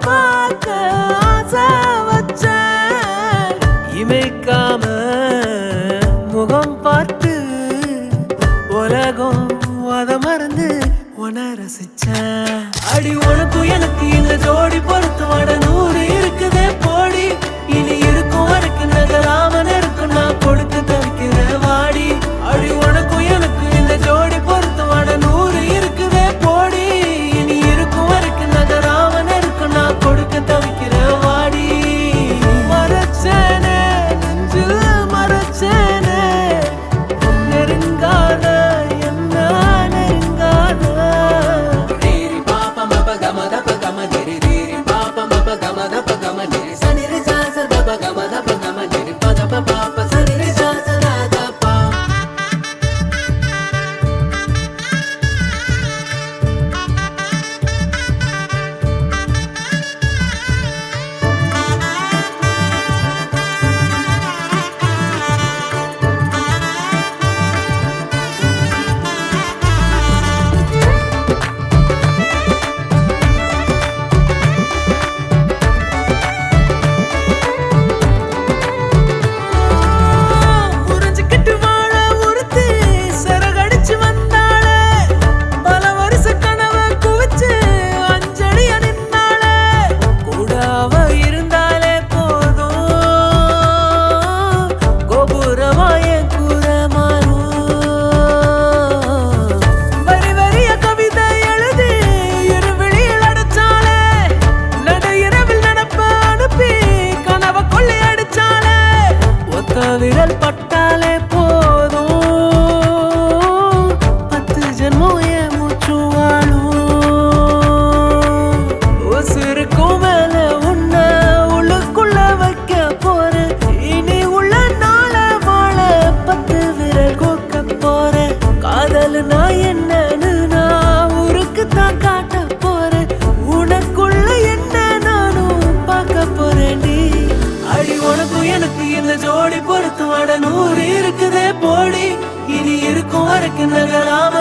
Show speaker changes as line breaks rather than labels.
பார்க்க ஆசை வச்சேன். இமைக்காம முகம் பார்த்து உலகம் அத மறந்து உன ரசிச்சேன். அடி உனக்கும் எனக்கு இந்த ஜோடி பொறுத்து வட 100 இருக்குதே போடி. இனி இருக்கும் வரைக்கும் நகராம இருக்கும் நான் கொடுத்து தவிக்கிறேன் வாடி. அடி உனக்கும் எனக்கு இந்த ஜோடி பொறுத்து வட 100 இருக்குதே போடி. இனி இருக்கும் வரைக்கும் நகராம இருக்கும் நான் கொடுக்க தவிக்கிறேன் வாடி. மறைச்சேனே நெஞ்சில் மறைச்சேனே நெருங்காத என்ன நெருங்காத.
Diri papa mapa gama da pa gama diri diri papa mapa gama da pa gama diri sa ni re sa sa da pa gama da pa gama diri pa da pa pa pa sa ni re sa sa da da pa.
புரிஞ்சுக்கிட்டு வாழ ஒருத்தி சிறகடிச்சு வந்தாளே. பல வருஷ கனவை குவிச்சு அஞ்சலிய நின்னாளே. கூட அவ இருந்தாலே போதும் கோபுரமாய கூறமாறும். வரி வரிய கவிதை எழுதி இருவிழியில் அடைச்சாளே. நடு இரவில் நடப்ப அனுப்பி கனவை கொள்ளை அடிச்சாளே. ஒத்த விரல் பட்டாலே போதும் 10 ஜென்மம் என் மூச்சு வாழும். உசுருக்கும் மேல உன்னை உள்ளுக்குள்ள வைக்க போறேன். இனி உள்ள நாள வாழ 10 விரல் கோக்க போறேன். காதல் நான் என்னன்னு நான் ஊருக்கு தான் காட்ட போறேன். உனக்குள்ள என்ன நானும் பார்க்க போறேன்டி. அடி உனக்கும் எனக்கு இந்த ஜோடி பொறுத்து வட 100 இருக்குதே போடி. இனி இருக்கும் வரைக்கும் நகராம